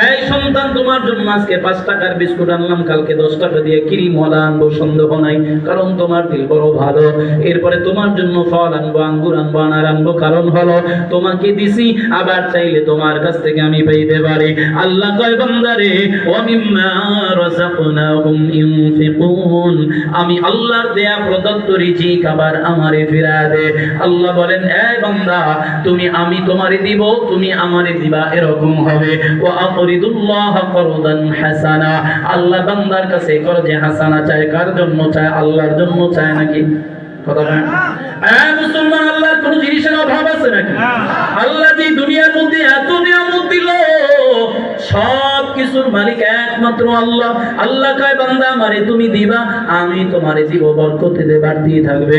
এই সন্তান তোমার জন্য আজকে 5 টাকার বিস্কুট আনলাম, কালকে 10 টাকা দিয়ে ক্রিমওয়ালা আনবো, সন্দেহ নাই, কারণ তোমার দিল বড় ভালো। এরপরে তোমার জন্য ফল আনবো, আঙ্গুর আনবো, আনার আনবো, কারণ হলো তোমাকে দিছি, আবার চাইলে তোমার কাছ থেকে আমি পাইতে পারি। আল্লাহ কয় বান্দারে, ওয়া মিম্মা রাযাকনাহুম ইউনফিকুন, আমি আল্লাহর দেয়া প্রদত্ত রিজিক আবার আমারে ফিরা দে। আল্লাহ বলেন, এই বান্দা তুমি আমি তোমারে দিব, তুমি আমারে দিবা, এরকম হবে। ওয়া আকরিদুল্লাহ করদান হাসানা, আল্লাহ বান্দার কাছে করজে হাসানা চায়। কার জন্য চায়? আল্লাহর জন্য চায় নাকি? কথা বলেন। মুসলমান, আল্লাহর কোন জিনিসের অভাব আছে নাকি? আল্লাহ যে দুনিয়ার মধ্যে এত নিয়ামত দিল, সব কিছুর মালিক একমাত্র আল্লাহ। আল্লাহ কয়, বান্দা আমারে তুমি দিবা, আমি তোমারে দিব, বরকত দে বাড়তেই থাকবে,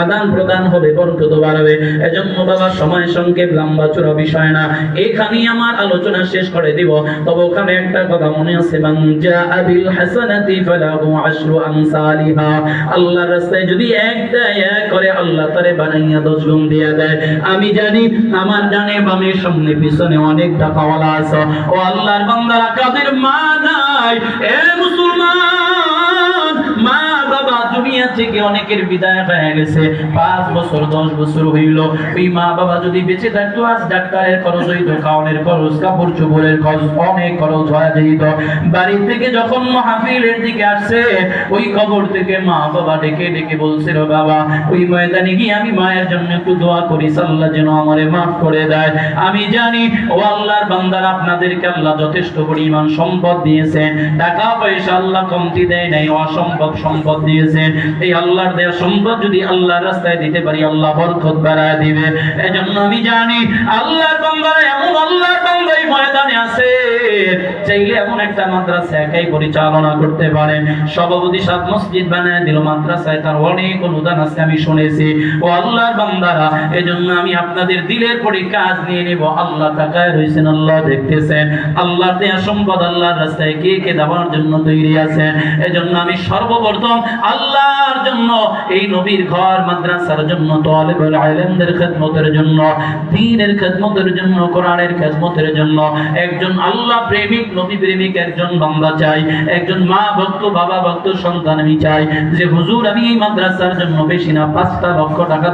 আদান প্রদান হবে, বরকত বাড়বে। এজন্য বাবা সময় সংক্ষেপ, লম্বা চূড়া বিষয় না, এখানেই আমার আলোচনা শেষ করে দিব। তবে ওখানে একটা কথা মনে আছে, মান জাআ বিল হাসানাতি ফালাহু আশরু আমসালিহা, আল্লাহর রাস্তায় যদি এক দেয়, এক করে আল্লাহ তারে বানাইয়া 10 গুণ দিয়া দেয়। আমি জানি আমার ডানে বামে সামনে পিছনে অনেক টাকাওয়ালা আছে। ও আল্লাহর বান্দারা, কাদের মা নাই? এ মুসলমান, মা বাবা দুনিয়া থেকে অনেকের বিদায় হয়ে গেছে, 5 বছর 10 বছর হইল। ওই মা বাবা যদি বেঁচে থাকতো, আজ ডাক্তারের খরচ হইতো, খাওয়ানোর খরচ, কাপড় চোপড়ের খরচ, অনেক খরচ হয়ে যেত। বাড়ি থেকে যখন মাহফিলের দিকে আসছে, ওই কবর থেকে মা বাবা ডেকে ডেকে বলছিল, বাবা ওই ময়দানে গিয়ে আমি মায়ের জন্য একটু দোয়া করি, আল্লাহ যেন আমারে মাফ করে দেয়। আমি জানি ও আল্লাহর বান্দারা, আপনাদেরকে আল্লাহ যথেষ্ট পরিমাণ সম্পদ দিয়েছেন, টাকা পয়সা আল্লাহ কমতি দেয় নাই, অসম্ভব সম্পদ দিয়েছেন। এই আল্লাহর দেয়া সম্পদ যদি আল্লাহর রাস্তায় দিতে পারি, আল্লাহ বরকত বাড়ায় দিবে। এজন্য আমি জানি আল্লাহর বান্দারা, এমন আল্লাহর বান্দা এই ময়দানে আছে, চাইলে এমন একটা মাদ্রাসা একাই পরিচালনা করতে পারেন। সভাপতি সাহেব মসজিদ বানায় দিল, মাদ্রাসায় তার অনেক অনুদান আছে, আমি শুনেছি। ও আল্লাহর বান্দারা, এজন্য আমি আপনাদের দিলের পরে কাজ নিয়ে নেব। আল্লাহ তাকায় রয়েছেন, আল্লাহ দেখতেছেন। আল্লাহর দেয়া সম্পদ আল্লাহর রাস্তায় কে কে দেওয়ার জন্য তৈরি আছেন। এজন্য আমি সর্বপ্রথম আল্লাহর জন্য, এই নবীর ঘর মাদ্রাসার জন্য, তালেবুল ইলমদের খেদমতের জন্য, দ্বীনের খেদমতের জন্য, কোরআনের খেদমতের জন্য একজন আল্লাহ প্রেমিক, নবী প্রেমিক একজন বান্দা চাই, একজন মা ভক্ত, বাবা ভক্ত সন্তান আমি চাই, যে হুজুর আমি এই মাদ্রাসার জন্য বেশি না 5 লক্ষ টাকা